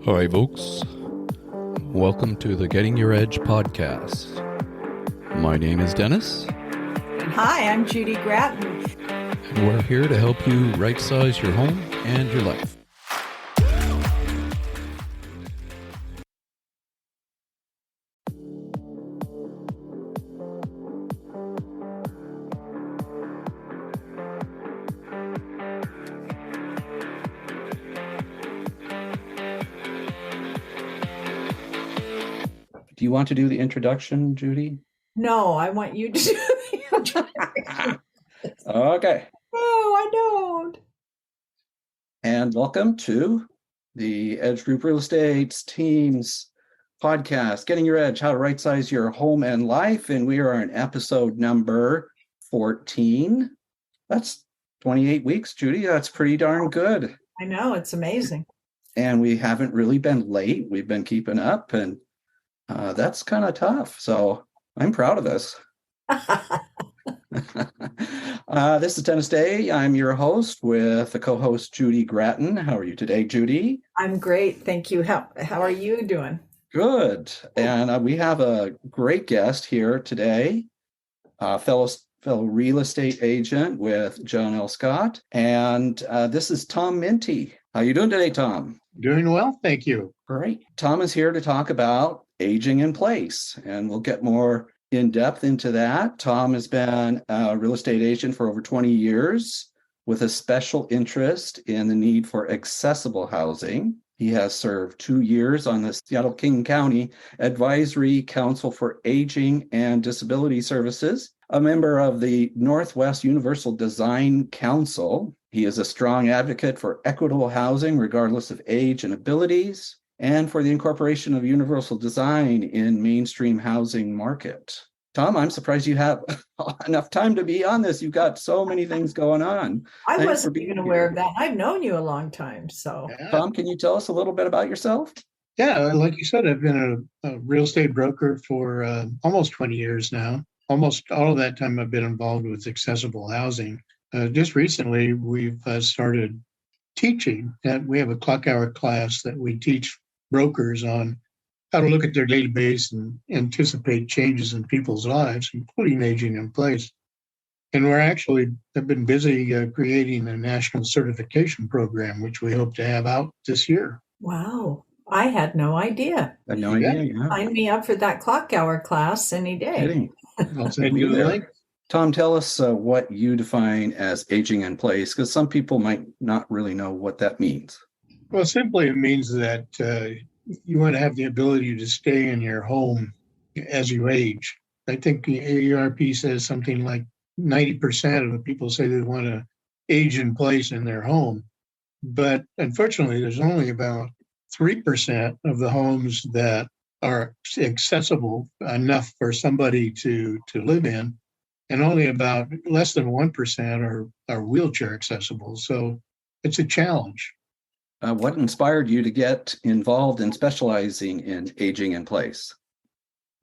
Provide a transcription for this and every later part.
Hi, folks. Welcome to the Getting Your Edge podcast. My name is Dennis. And hi, I'm Judy Gratton. And we're here to help you right-size your home and your life. Do you want to do the introduction, Judy? No, I want you to do the introduction. Okay. Oh, I don't. And welcome to the Edge Group Real Estate Team's podcast, Getting Your Edge, How to Right-Size Your Home and Life. And we are in episode number 14. That's 28 weeks, Judy. That's pretty darn good. I know, it's amazing. And we haven't really been late. We've been keeping up, and that's kind of tough. So I'm proud of us. This is Dennis Day. I'm your host with the co-host Judy Gratton. How are you today, Judy? I'm great. Thank you. How are you doing? Good. And we have a great guest here today, fellow real estate agent with John L. Scott. And this is Tom Minty. How you doing today, Tom? Doing well, thank you. Great. Tom is here to talk about aging in place, and we'll get more in depth into that. Tom has been a real estate agent for over 20 years with a special interest in the need for accessible housing. He has served 2 years on the Seattle-King County Advisory Council for Aging and Disability Services, a member of the Northwest Universal Design Council. He is a strong advocate for equitable housing regardless of age and abilities, and for the incorporation of universal design in mainstream housing market. Tom, I'm surprised you have enough time to be on this. You've got so many things going on. I wasn't even aware of that. I've known you a long time. So, Tom, can you tell us a little bit about yourself? Yeah, like you said, I've been a real estate broker for almost 20 years now. Almost all of that time I've been involved with accessible housing. Just recently, we've started teaching. We have a clock hour class that we teach brokers on how to look at their database and anticipate changes in people's lives, including aging in place. And have been busy creating a national certification program, which we hope to have out this year. Wow. I had no idea. I had no idea. Yeah. Sign me up for that clock hour class any day. I'll send you the link. Tom, tell us what you define as aging in place, because some people might not really know what that means. Well, simply it means that you want to have the ability to stay in your home as you age. I think the AARP says something like 90% of the people say they want to age in place in their home. But unfortunately, there's only about 3% of the homes that are accessible enough for somebody to live in. And only about less than 1% are wheelchair accessible. So it's a challenge. What inspired you to get involved in specializing in aging in place?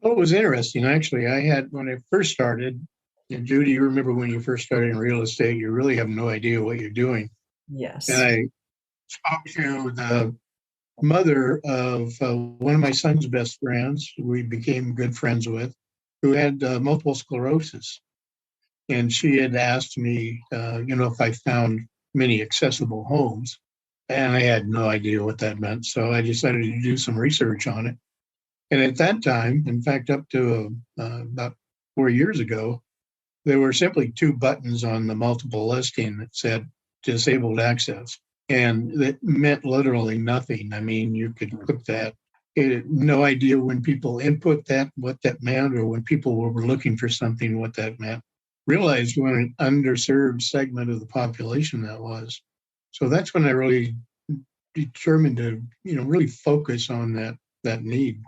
Well, it was interesting. Actually, when I first started, and Judy, you remember when you first started in real estate, you really have no idea what you're doing. Yes. And I spoke to the mother of one of my son's best friends, who we became good friends with, who had multiple sclerosis. And she had asked me, if I found many accessible homes. And I had no idea what that meant. So I decided to do some research on it. And at that time, in fact, up to about 4 years ago, there were simply 2 buttons on the multiple listing that said disabled access. And that meant literally nothing. I mean, you could click that. No idea when people input that, what that meant, or when people were looking for something, what that meant. Realized what an underserved segment of the population that was. So that's when I really determined to, really focus on that need.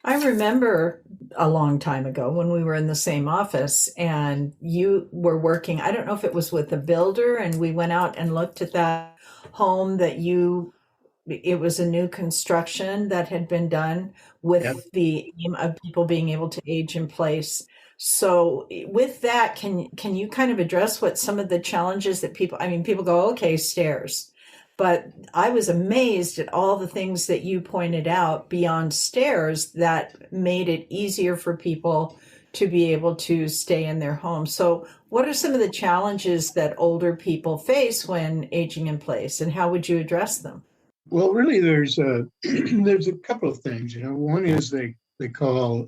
I remember a long time ago when we were in the same office and you were working, I don't know if it was with a builder, and we went out and looked at that home it was a new construction that had been done with the aim of people being able to age in place. So with that, can you kind of address what some of the challenges that people go, okay, stairs. But I was amazed at all the things that you pointed out beyond stairs that made it easier for people to be able to stay in their home. So what are some of the challenges that older people face when aging in place, and how would you address them? Well, really, there's a there's a couple of things. One is they call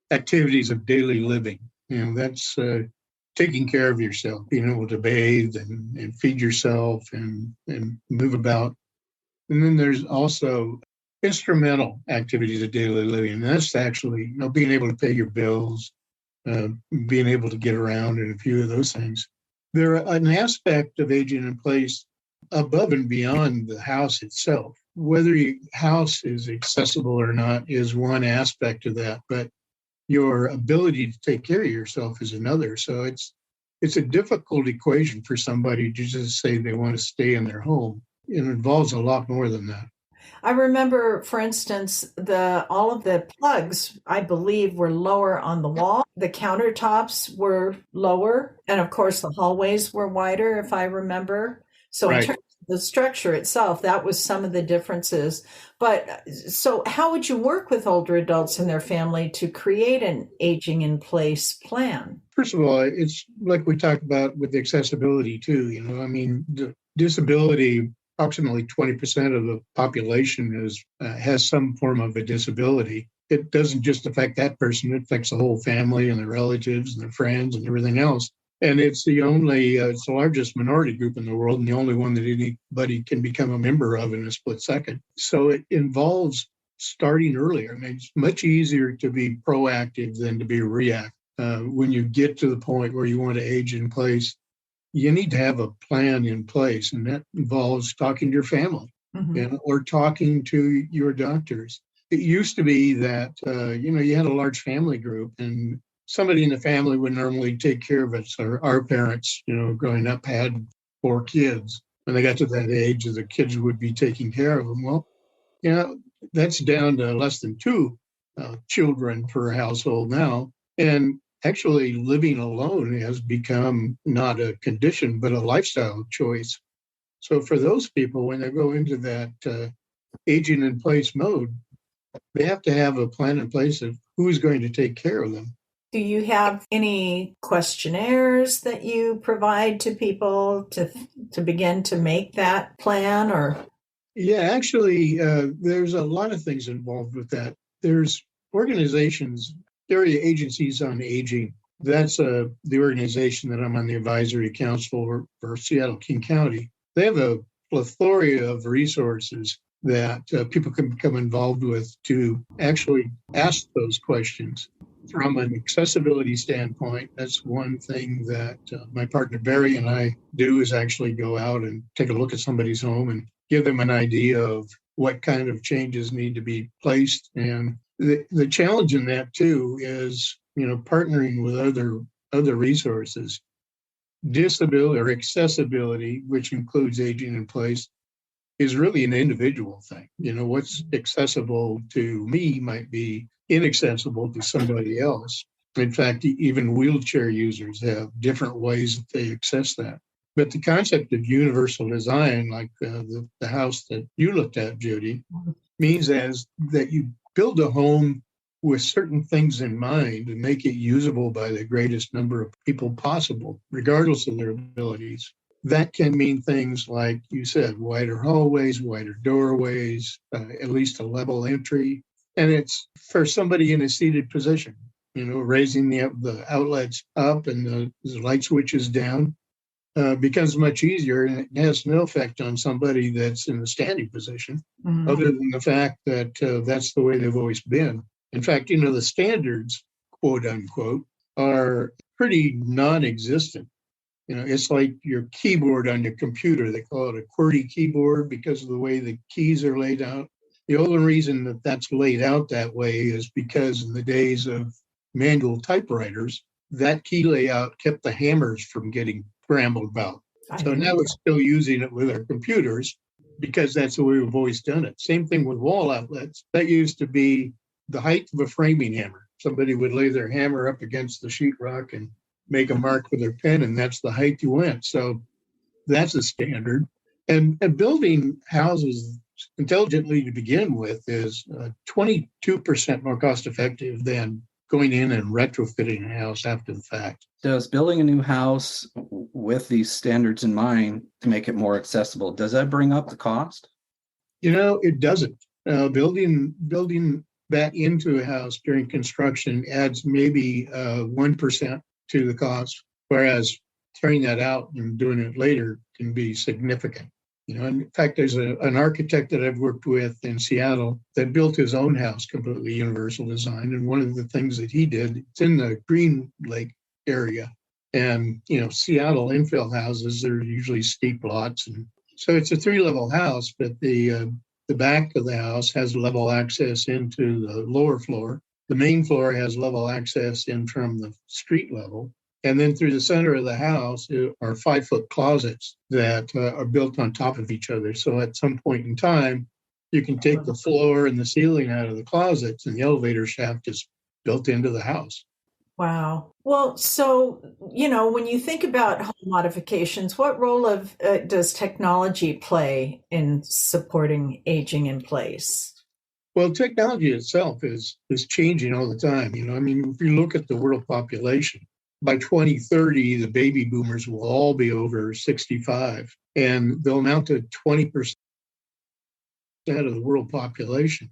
activities of daily living. That's taking care of yourself, being able to bathe and feed yourself and move about. And then there's also instrumental activities of daily living. And that's actually, being able to pay your bills, being able to get around, and a few of those things. They're an aspect of aging in place above and beyond the house itself. Whether your house is accessible or not is one aspect of that, but your ability to take care of yourself is another. So it's a difficult equation for somebody to just say they want to stay in their home. It involves a lot more than that. I remember, for instance, all of the plugs, I believe, were lower on the wall. The countertops were lower. And of course, the hallways were wider, if I remember. So in Right. terms of the structure itself, that was some of the differences. But so how would you work with older adults and their family to create an aging in place plan? First of all, it's like we talked about with accessibility too. The disability, approximately 20% of the population has some form of a disability. It doesn't just affect that person, it affects the whole family and their relatives and their friends and everything else. And it's it's the largest minority group in the world and the only one that anybody can become a member of in a split second. So it involves starting earlier. It's much easier to be proactive than to be reactive. When you get to the point where you want to age in place, you need to have a plan in place, and that involves talking to your family, or talking to your doctors. It used to be that, you had a large family group and somebody in the family would normally take care of us. Our parents, growing up had 4 kids. When they got to that age, the kids would be taking care of them. Well, that's down to less than 2 children per household now. And actually living alone has become not a condition, but a lifestyle choice. So for those people, when they go into that aging in place mode, they have to have a plan in place of who's going to take care of them. Do you have any questionnaires that you provide to people to begin to make that plan? Or Yeah, actually, there's a lot of things involved with that. There's organizations, area agencies on aging. That's the organization that I'm on the advisory council for Seattle King County. They have a plethora of resources that people can become involved with to actually ask those questions. From an accessibility standpoint, that's one thing that my partner Barry and I do, is actually go out and take a look at somebody's home and give them an idea of what kind of changes need to be placed. And the challenge in that too is, partnering with other resources. Disability or accessibility, which includes aging in place, is really an individual thing. What's accessible to me might be inaccessible to somebody else. In fact, even wheelchair users have different ways that they access that. But the concept of universal design, like the house that you looked at, Judy, means that you build a home with certain things in mind and make it usable by the greatest number of people possible, regardless of their abilities. That can mean things like you said, wider hallways, wider doorways, at least a level entry. And it's for somebody in a seated position, raising the outlets up and the light switches down becomes much easier. And it has no effect on somebody that's in a standing position, other than the fact that that's the way they've always been. In fact, the standards, quote unquote, are pretty non-existent. It's like your keyboard on your computer. They call it a QWERTY keyboard because of the way the keys are laid out. The only reason that that's laid out that way is because in the days of manual typewriters, that key layout kept the hammers from getting scrambled about. So now we're still using it with our computers because that's the way we've always done it. Same thing with wall outlets. That used to be the height of a framing hammer. Somebody would lay their hammer up against the sheetrock and make a mark with their pen, and that's the height you went. So that's a standard. And building houses intelligently to begin with is 22% more cost effective than going in and retrofitting a house after the fact. Does building a new house with these standards in mind to make it more accessible, does that bring up the cost? It doesn't. Building that into a house during construction adds maybe 1% to the cost, whereas tearing that out and doing it later can be significant. In fact, there's an architect that I've worked with in Seattle that built his own house completely universal design. And one of the things that he did, it's in the Green Lake area. And, Seattle infill houses, they're usually steep lots. And so it's a 3-level house, but the back of the house has level access into the lower floor. The main floor has level access in from the street level. And then through the center of the house are 5-foot closets that are built on top of each other. So at some point in time, you can take the floor and the ceiling out of the closets, and the elevator shaft is built into the house. Wow. Well, so, when you think about home modifications, what role does technology play in supporting aging in place? Well, technology itself is changing all the time. If you look at the world population, by 2030, the baby boomers will all be over 65, and they'll amount to 20% of the world population.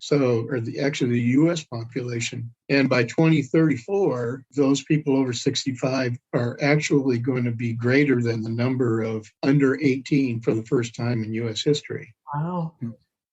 Actually the U.S. population. And by 2034, those people over 65 are actually going to be greater than the number of under 18 for the first time in U.S. history. Wow.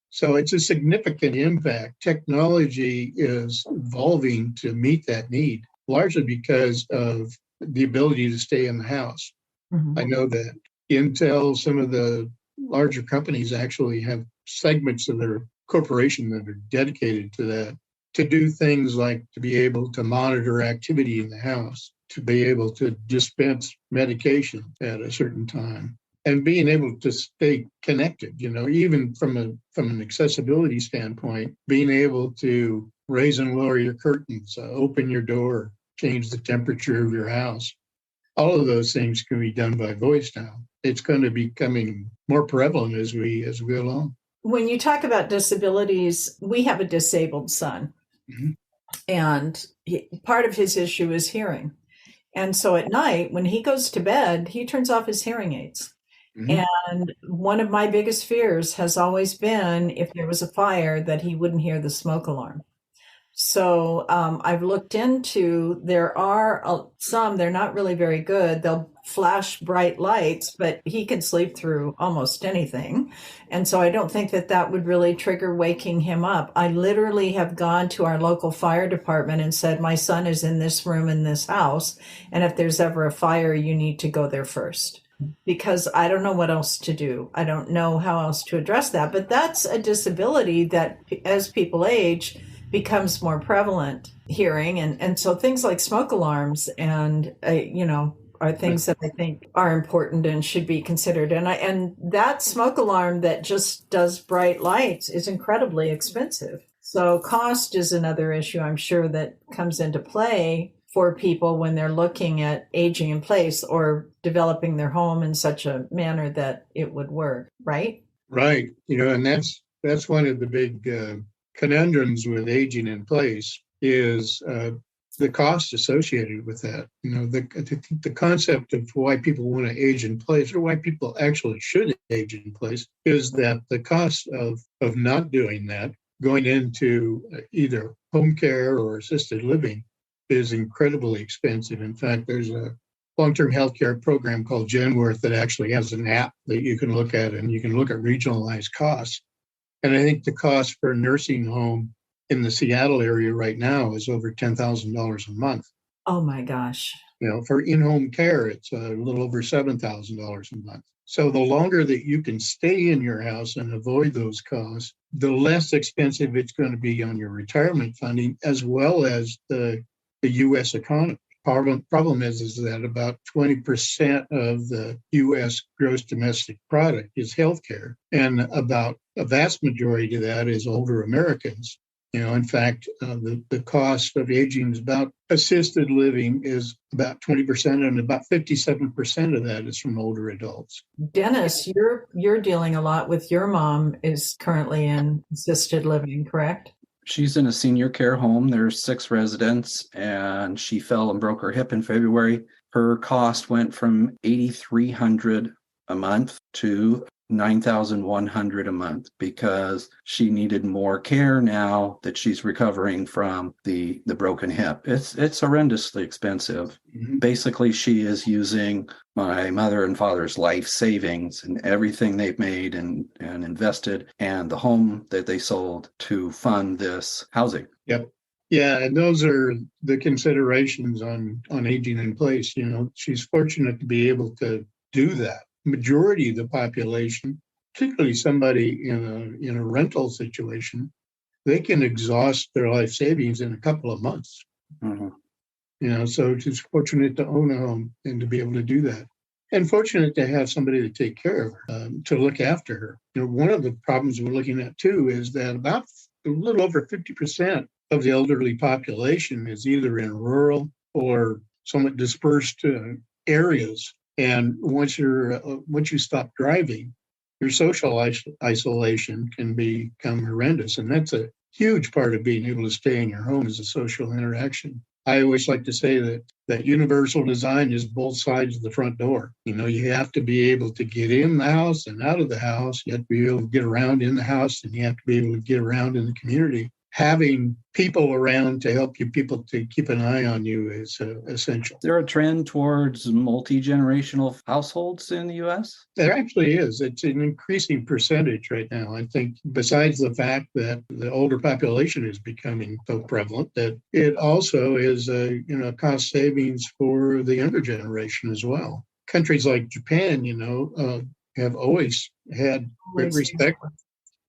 So it's a significant impact. Technology is evolving to meet that need, largely because of the ability to stay in the house. Mm-hmm. I know that Intel, some of the larger companies actually have segments of their corporation that are dedicated to that, to do things like to be able to monitor activity in the house, to be able to dispense medication at a certain time, and being able to stay connected, even from an accessibility standpoint, being able to raise and lower your curtains, open your door, change the temperature of your house. All of those things can be done by voice now. It's going to be becoming more prevalent as we go along. When you talk about disabilities, we have a disabled son, Mm-hmm. and part of his issue is hearing. And so at night, when he goes to bed, he turns off his hearing aids. Mm-hmm. And one of my biggest fears has always been, if there was a fire, that he wouldn't hear the smoke alarm. So I've looked into, there are some, they're not really very good. They'll flash bright lights, but he can sleep through almost anything. And so I don't think that would really trigger waking him up. I literally have gone to our local fire department and said, my son is in this room in this house, and if there's ever a fire, you need to go there first. Because I don't know what else to do. I don't know how else to address that. But that's a disability that, as people age, becomes more prevalent, hearing. And so things like smoke alarms and, are things that I think are important and should be considered. And that smoke alarm that just does bright lights is incredibly expensive. So cost is another issue, I'm sure, that comes into play for people when they're looking at aging in place or developing their home in such a manner that it would work, right? Right. And that's one of the big conundrums with aging in place is the cost associated with that. The concept of why people want to age in place, or why people actually should age in place, is that the cost of not doing that, going into either home care or assisted living, is incredibly expensive. In fact, there's a long-term healthcare program called Genworth that actually has an app that you can look at, and you can look at regionalized costs. And I think the cost for a nursing home in the Seattle area right now is over $10,000 a month. Oh my gosh. For in-home care, it's a little over $7,000 a month. So the longer that you can stay in your house and avoid those costs, the less expensive it's going to be on your retirement funding, as well as the U.S. economy. Problem is that about 20% of the U.S. gross domestic product is healthcare, and about a vast majority of that is older Americans. In fact, the cost of aging is about assisted living is about 20%, and about 57% of that is from older adults. Dennis, you're dealing a lot with your mom is currently in assisted living, correct? She's in a senior care home. There's 6 residents, and she fell and broke her hip in February. Her cost went from $8,300 a month to $9,100 a month because she needed more care now that she's recovering from the broken hip. It's horrendously expensive. Mhm. Basically, she is using my mother and father's life savings and everything they've made and invested, and the home that they sold to fund this housing. Yep. Yeah, and those are the considerations on aging in place. She's fortunate to be able to do that. Majority of the population, particularly somebody in a rental situation, they can exhaust their life savings in a couple of months. Mm-hmm. So she's fortunate to own a home and to be able to do that. And fortunate to have somebody to take care of her, to look after her. One of the problems we're looking at too is that about a little over 50% of the elderly population is either in rural or somewhat dispersed areas. And once you stop driving, your social isolation can become horrendous. And that's a huge part of being able to stay in your home is the social interaction. I always like to say that universal design is both sides of the front door. You have to be able to get in the house and out of the house. You have to be able to get around in the house, and you have to be able to get around in the community. Having people around to help you, people to keep an eye on you is essential. Is there a trend towards multi-generational households in the U.S.? There actually is. It's an increasing percentage right now. I think besides the fact that the older population is becoming so prevalent, that it also is cost savings for the younger generation as well. Countries like Japan, have always had great respect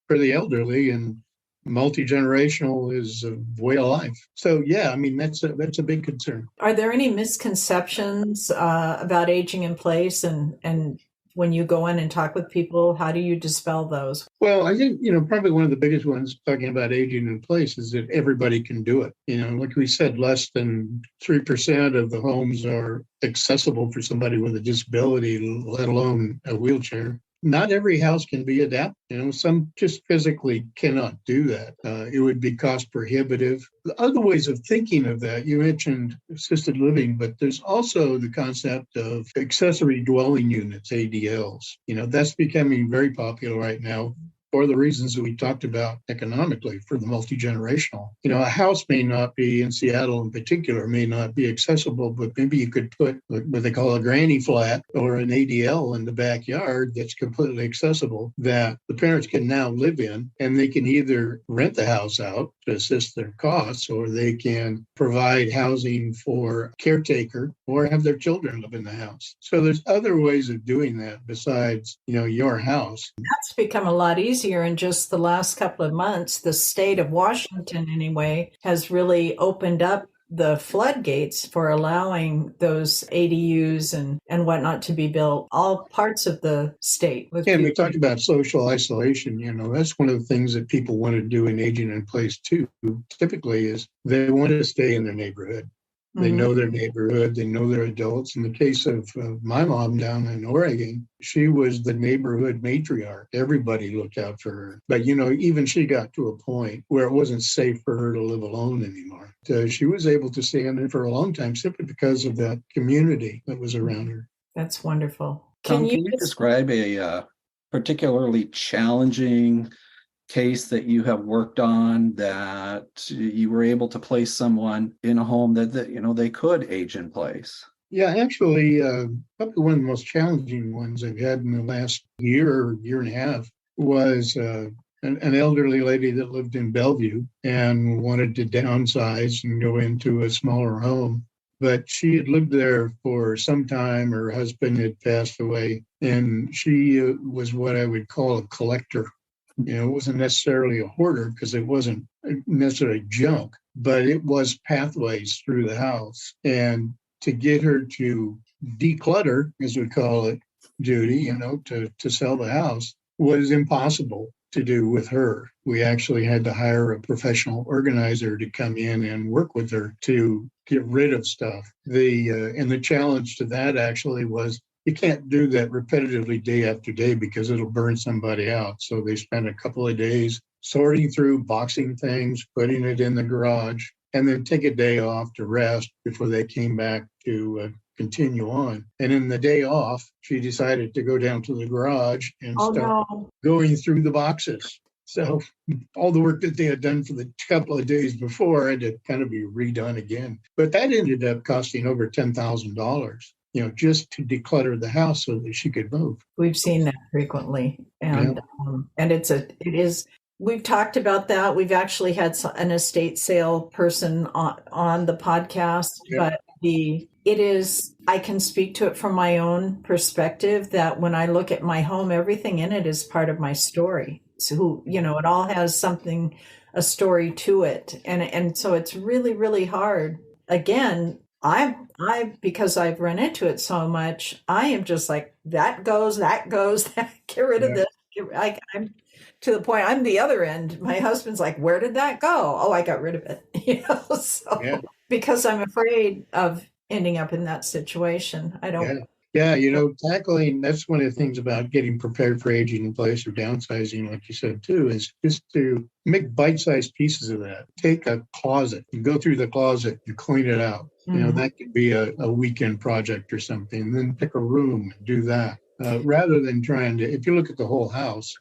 for the elderly, and multi-generational is a way of life. So yeah, I mean that's a big concern. Are there any misconceptions about aging in place, and when you go in and talk with people, how do you dispel those? Well, I think probably one of the biggest ones talking about aging in place is that everybody can do it. Like we said, less than 3% of the homes are accessible for somebody with a disability, let alone a wheelchair. Not every house can be adapted. Some just physically cannot do that. It would be cost prohibitive. The other ways of thinking of that, you mentioned assisted living, but there's also the concept of accessory dwelling units, ADLs. That's becoming very popular right now for the reasons that we talked about economically for the multi-generational. A house may not be, in Seattle in particular, may not be accessible, but maybe you could put what they call a granny flat or an ADL in the backyard that's completely accessible that the parents can now live in, and they can either rent the house out to assist their costs, or they can provide housing for a caretaker or have their children live in the house. So there's other ways of doing that besides, your house. That's become a lot easier in just the last couple of months. The state of Washington, anyway, has really opened up the floodgates for allowing those ADUs and whatnot to be built, all parts of the state. And we talked about social isolation. That's one of the things that people want to do in aging in place too, typically, is they want to stay in their neighborhood. They know their neighborhood. They know their adults. In the case of my mom down in Oregon, she was the neighborhood matriarch. Everybody looked out for her. But, even she got to a point where it wasn't safe for her to live alone anymore. She was able to stay in there for a long time simply because of that community that was around her. That's wonderful. Tom, can you describe a particularly challenging case that you have worked on that you were able to place someone in a home that they could age in place? Yeah, actually, probably one of the most challenging ones I've had in the last year and a half was an elderly lady that lived in Bellevue and wanted to downsize and go into a smaller home. But she had lived there for some time. Her husband had passed away, and she was what I would call a collector. It wasn't necessarily a hoarder because it wasn't necessarily junk, but it was pathways through the house. And to get her to declutter, as we call it, Judy, to sell the house was impossible. to do with her. We actually had to hire a professional organizer to come in and work with her to get rid of stuff. And the challenge to that actually was you can't do that repetitively day after day because it'll burn somebody out. So they spent a couple of days sorting through, boxing things, putting it in the garage, and then take a day off to rest before they came back to continue on. And in the day off, she decided to go down to the garage and start going through the boxes. So all the work that they had done for the couple of days before had to kind of be redone again. But that ended up costing over $10,000, just to declutter the house so that she could move. We've seen that frequently. And it is, we've talked about that. We've actually had an estate sale person on the podcast, but I can speak to it from my own perspective that when I look at my home, everything in it is part of my story. So, it all has a story to it. And so it's really, really hard. Again, because I've run into it so much, I am just like, that goes, get rid of this. I'm to the point, I'm the other end. My husband's like, where did that go? Oh, I got rid of it. Because I'm afraid of ending up in that situation. I don't. Tackling, that's one of the things about getting prepared for aging in place or downsizing, like you said, too, is just to make bite-sized pieces of that. Take a closet, you go through the closet, you clean it out. Mm-hmm. That could be a weekend project or something. Then pick a room and do that. Rather than trying to, if you look at the whole house,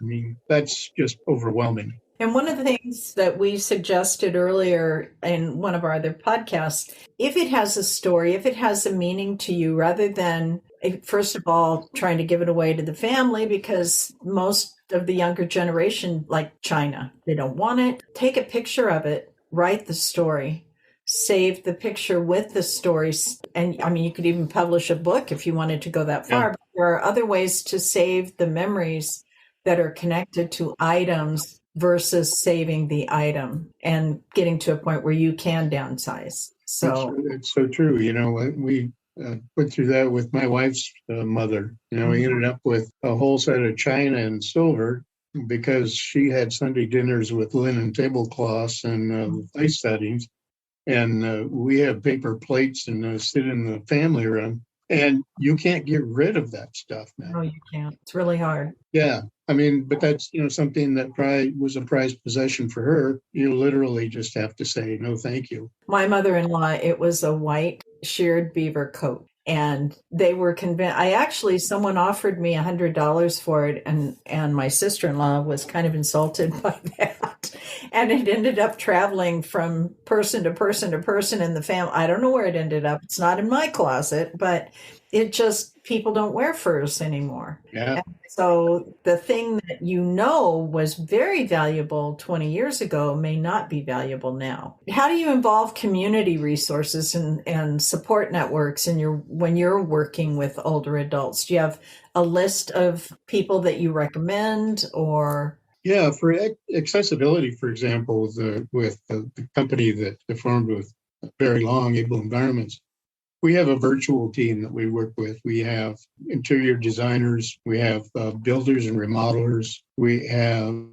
that's just overwhelming. And one of the things that we suggested earlier in one of our other podcasts, if it has a story, if it has a meaning to you, rather than, first of all, trying to give it away to the family, because most of the younger generation, like China, they don't want it. Take a picture of it, write the story, save the picture with the stories. And you could even publish a book if you wanted to go that far. But there are other ways to save the memories that are connected to items versus saving the item and getting to a point where you can downsize. So it's so true. We went through that with my wife's mother. We ended up with a whole set of china and silver because she had Sunday dinners with linen tablecloths and ice settings. And we have paper plates and sit in the family room. And you can't get rid of that stuff now. No, you can't. It's really hard. Yeah. But that's, something that probably was a prized possession for her. You literally just have to say, no, thank you. My mother-in-law, it was a white sheared beaver coat. And they were convinced. Someone offered me $100 for it. And my sister-in-law was kind of insulted by that. And it ended up traveling from person to person to person in the family. I don't know where it ended up. It's not in my closet, but people don't wear furs anymore. Yeah. And so the thing that was very valuable 20 years ago may not be valuable now. How do you involve community resources and support networks when you're working with older adults? Do you have a list of people that you recommend or? Yeah, for accessibility, for example, with the company that I formed with Very Long Able Environments, we have a virtual team that we work with. We have interior designers, we have builders and remodelers, we have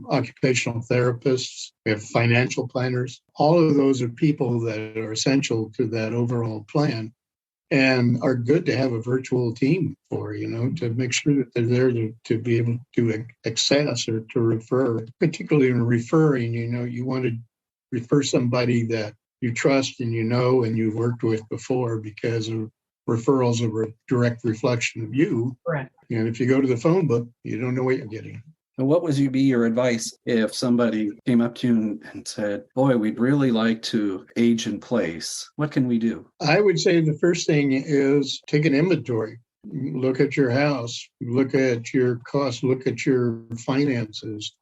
occupational therapists, we have financial planners. All of those are people that are essential to that overall plan and are good to have a virtual team for, to make sure that they're there to be able to access or to refer. Particularly in referring, you want to refer somebody that you trust and and you've worked with before, because referrals are a direct reflection of you. Correct. And if you go to the phone book, you don't know what you're getting. And what would be your advice if somebody came up to you and said, boy, we'd really like to age in place? What can we do? I would say the first thing is take an inventory. Look at your house, look at your costs, look at your finances,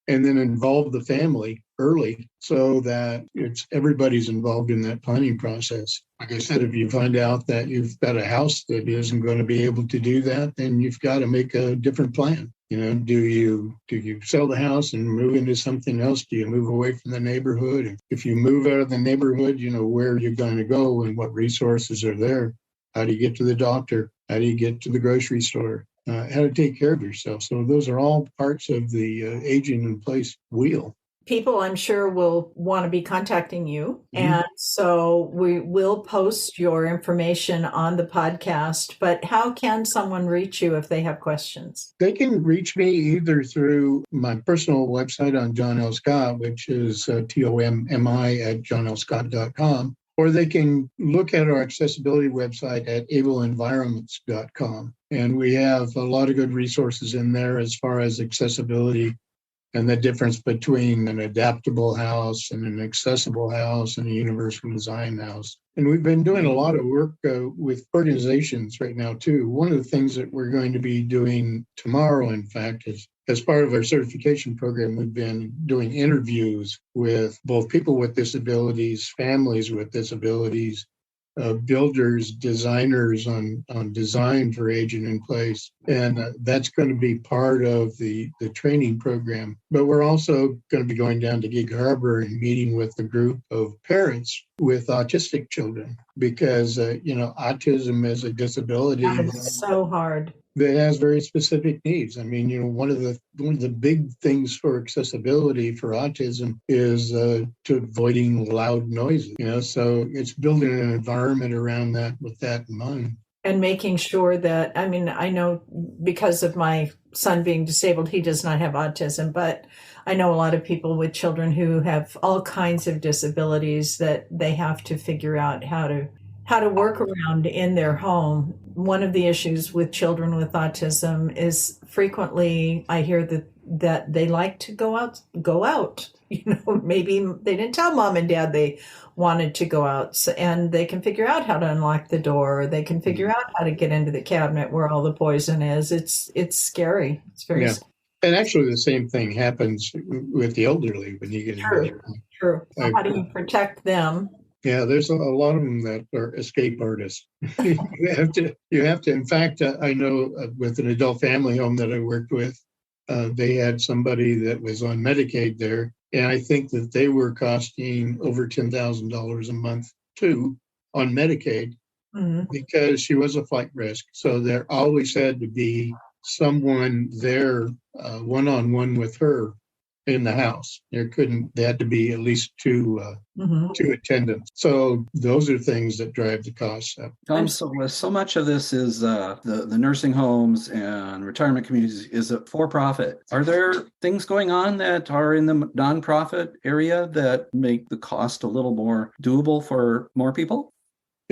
and then involve the family early so that everybody's involved in that planning process. Like I said, if you find out that you've got a house that isn't going to be able to do that, then you've got to make a different plan. Do you sell the house and move into something else? Do you move away from the neighborhood? If you move out of the neighborhood, where you're going to go and what resources are there. How do you get to the doctor? How do you get to the grocery store? how to take care of yourself. So those are all parts of the aging in place wheel. People, I'm sure, will want to be contacting you. Mhm. And so we will post your information on the podcast. But how can someone reach you if they have questions? They can reach me either through my personal website on John L. Scott, which is TOMMI at johnlscott.com, or they can look at our accessibility website at ableEnvironments.com. And we have a lot of good resources in there as far as accessibility and the difference between an adaptable house and an accessible house and a universal design house. And we've been doing a lot of work with organizations right now, too. One of the things that we're going to be doing tomorrow, in fact, is as part of our certification program, we've been doing interviews with both people with disabilities, families with disabilities, builders, designers on design for aging in place. And that's going to be part of the training program. But we're also going to be going down to Gig Harbor and meeting with a group of parents with autistic children because, autism is a disability. That is so hard. That has very specific needs. I mean, one of the big things for accessibility for autism is to avoiding loud noises. So it's building an environment around that with that in mind. And making sure that, I know because of my son being disabled, he does not have autism, but I know a lot of people with children who have all kinds of disabilities that they have to figure out how to work around in their home. One of the issues with children with autism is frequently I hear that they like to go out. Maybe they didn't tell mom and dad they wanted to go out, and they can figure out how to unlock the door. They can figure out how to get into the cabinet where all the poison is. It's scary. It's very scary. And actually the same thing happens with the elderly when you get into True. So how do you protect them? Yeah, there's a lot of them that are escape artists. You have to. In fact, I know with an adult family home that I worked with, they had somebody that was on Medicaid there, and I think that they were costing over $10,000 a month too on Medicaid because she was a flight risk. So there always had to be someone there one-on-one with her in the house. They had to be at least two attendants. So those are things that drive the costs up. Tom, so much of this is the nursing homes and retirement communities is it for profit. Are there things going on that are in the nonprofit area that make the cost a little more doable for more people?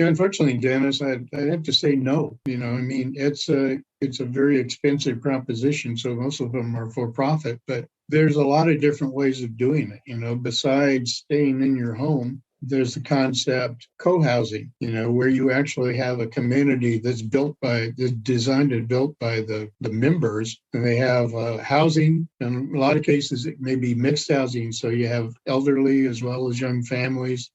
Unfortunately, Dennis, I have to say no. It's a very expensive proposition, so most of them are for profit. But there's a lot of different ways of doing it. Besides staying in your home, there's the concept co-housing. Where you actually have a community that's designed and built by the members, and they have housing. In a lot of cases, it may be mixed housing, so you have elderly as well as young families.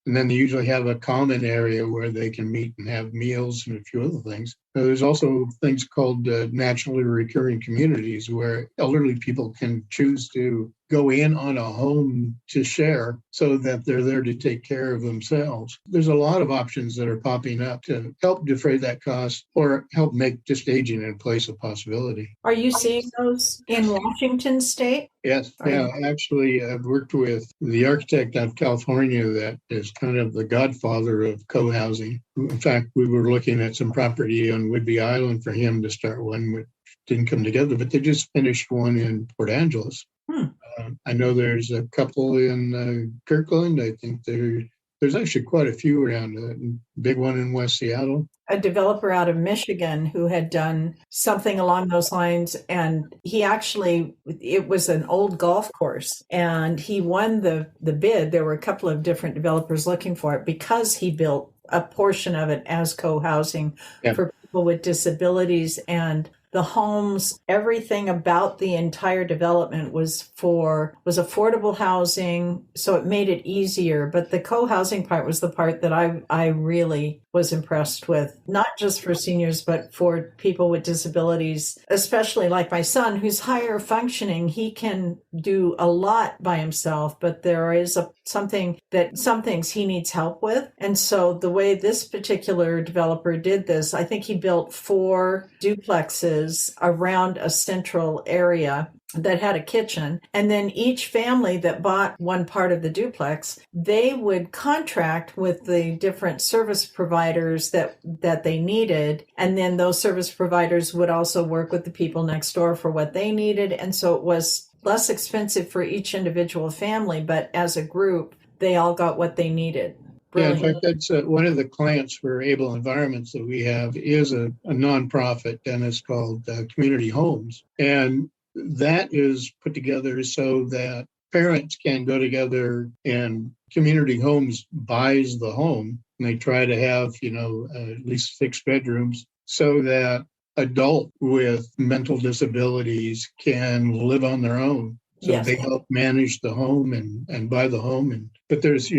And then they usually have a common area where they can meet and have meals and a few other things. There's also things called naturally recurring communities where elderly people can choose to go in on a home to share so that they're there to take care of themselves. There's a lot of options that are popping up to help defray that cost or help make just aging in place a possibility. Are you seeing those in Washington State? Yes. Yeah. Actually, I've worked with the architect out of California that is kind of the godfather of co-housing. In fact, we were looking at some property on Whidbey Island for him to start one, which didn't come together, but they just finished one in Port Angeles. I know there's a couple in Kirkland. I think there's actually quite a few around. A big one in West Seattle. A developer out of Michigan who had done something along those lines, and it was an old golf course, and he won the bid. There were a couple of different developers looking for it because he built a portion of it as co-housing for people with disabilities, and the homes, everything about the entire development was affordable housing, so it made it easier. But the co-housing part was the part that I really was impressed with, not just for seniors, but for people with disabilities, especially like my son, who's higher functioning. He can do a lot by himself, but there is some things he needs help with. And so the way this particular developer did this, I think he built 4 duplexes around a central area that had a kitchen. And then each family that bought one part of the duplex, they would contract with the different service providers that they needed. And then those service providers would also work with the people next door for what they needed. And so it was less expensive for each individual family, but as a group, they all got what they needed. Brilliant. Yeah, in fact, that's one of the clients for Able Environments that we have is a nonprofit, Dennis, called Community Homes. And that is put together so that parents can go together and Community Homes buys the home. And they try to have, at least 6 bedrooms so that adults with mental disabilities can live on their own. So Yes. they help manage the home and buy the home. But there's,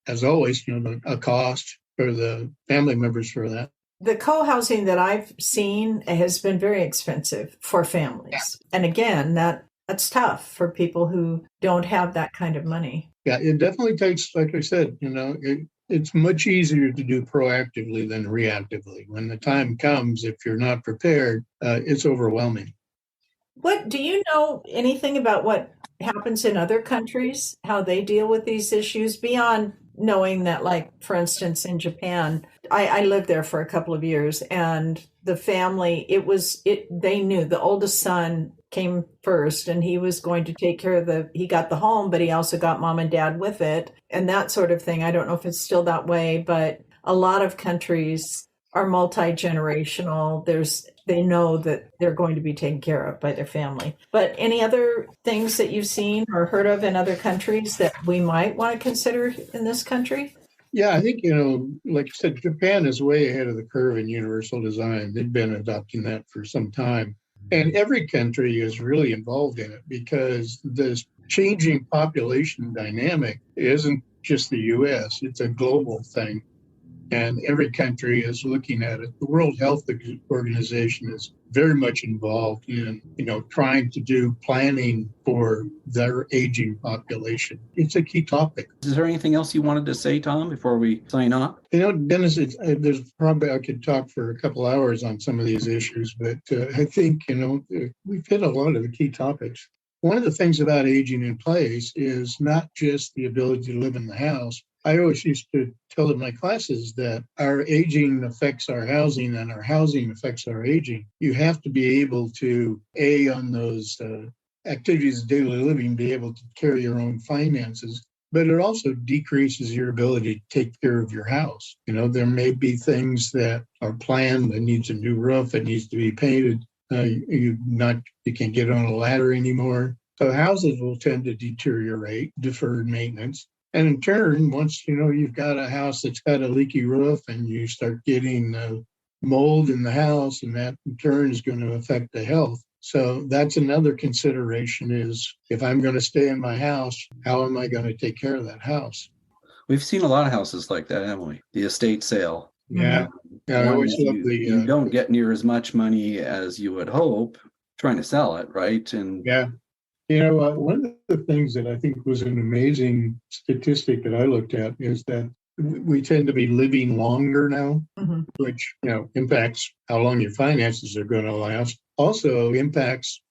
as always, a cost for the family members for that. The co-housing that I've seen has been very expensive for families. And again, that's tough for people who don't have that kind of money. Yeah, it definitely takes, like I said, it's much easier to do proactively than reactively. When the time comes, if you're not prepared, it's overwhelming. Do you know anything about what happens in other countries, how they deal with these issues beyond knowing that, like, for instance, in Japan, I lived there for a couple of years, and the family, they knew the oldest son came first and he was going to take care of he got the home, but he also got mom and dad with it and that sort of thing. I don't know if it's still that way, but a lot of countries are multi-generational. They know that they're going to be taken care of by their family. But any other things that you've seen or heard of in other countries that we might want to consider in this country? Yeah, I think, like you said, Japan is way ahead of the curve in universal design. They've been adopting that for some time. And every country is really involved in it because this changing population dynamic isn't just the U.S., it's a global thing. And every country is looking at it. The World Health Organization is very much involved in, trying to do planning for their aging population. It's a key topic. Is there anything else you wanted to say, Tom, before we sign off? Dennis, there's probably I could talk for a couple hours on some of these issues, but I think, we've hit a lot of the key topics. One of the things about aging in place is not just the ability to live in the house. I always used to tell in my classes that our aging affects our housing and our housing affects our aging. You have to be able to, on those activities of daily living, be able to carry your own finances, but it also decreases your ability to take care of your house. There may be things that are planned that needs a new roof, it needs to be painted. You can't get on a ladder anymore. So houses will tend to deteriorate, deferred maintenance. And in turn, once you've got a house that's got a leaky roof and you start getting mold in the house, and that in turn is going to affect the health. So that's another consideration is if I'm going to stay in my house, how am I going to take care of that house? We've seen a lot of houses like that, haven't we? The estate sale. Yeah. I always love you don't get near as much money as you would hope trying to sell it, right? And yeah. One of the things that I think was an amazing statistic that I looked at is that we tend to be living longer now, Mm-hmm. which, impacts how long your finances are going to last. Also impacts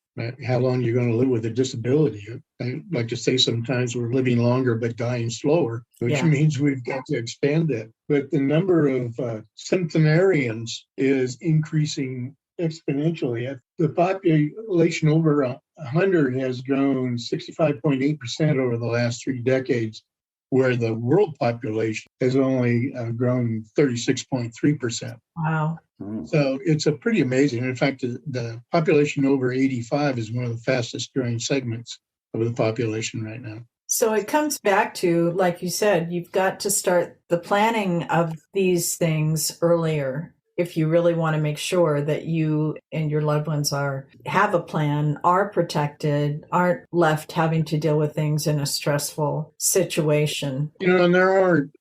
how long you're going to live with a disability. I like to say sometimes we're living longer but dying slower, which means we've got to expand that. But the number of centenarians is increasing exponentially. The population over 100 has grown 65.8% over the last 3 decades, where the world population has only grown 36.3%. Wow. So it's a pretty amazing. In fact, the population over 85 is one of the fastest growing segments of the population right now. So it comes back to, like you said, you've got to start the planning of these things earlier. if you really want to make sure that you and your loved ones have a plan, are protected, aren't left having to deal with things in a stressful situation. And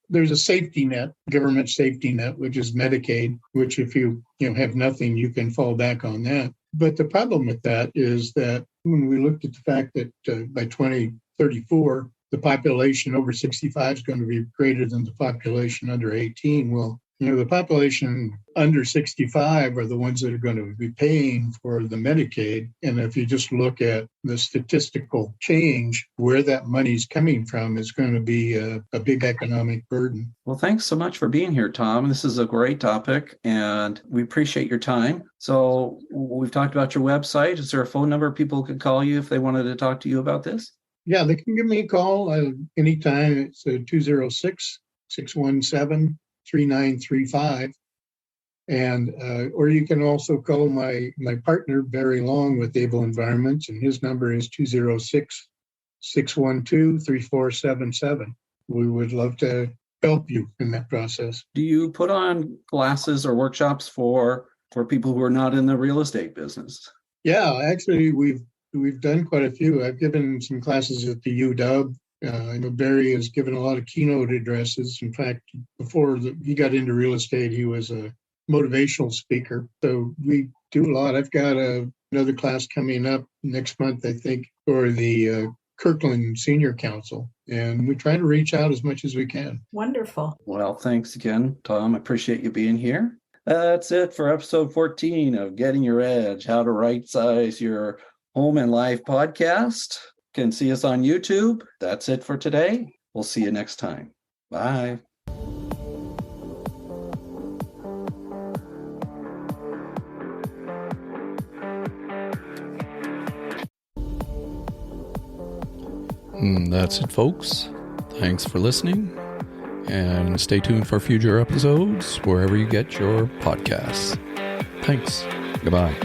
there's a safety net, government safety net, which is Medicaid, which if you have nothing, you can fall back on that. But the problem with that is that when we looked at the fact that by 2034, the population over 65 is going to be greater than the population under 18. Well, the population under 65 are the ones that are going to be paying for the Medicaid. And if you just look at the statistical change, where that money's coming from is going to be a big economic burden. Well, thanks so much for being here, Tom. This is a great topic, and we appreciate your time. So we've talked about your website. Is there a phone number people could call you if they wanted to talk to you about this? Yeah, they can give me a call anytime. It's 206-617-3935. And or you can also call my partner, Barry Long, with Able Environments, and his number is 206-612-3477. We would love to help you in that process. Do you put on classes or workshops for people who are not in the real estate business? Yeah, actually, we've done quite a few. I've given some classes at the UW. I know Barry has given a lot of keynote addresses. In fact, before he got into real estate, he was a motivational speaker. So we do a lot. I've got another class coming up next month, I think, for the Kirkland Senior Council. And we try to reach out as much as we can. Wonderful. Well, thanks again, Tom. I appreciate you being here. That's it for episode 14 of Getting Your Edge, How to Right Size Your Home and Life podcast. You can see us on YouTube. That's it for today. We'll see you next time. Bye. That's it, folks. Thanks for listening, and stay tuned for future episodes wherever you get your podcasts. Thanks. Goodbye.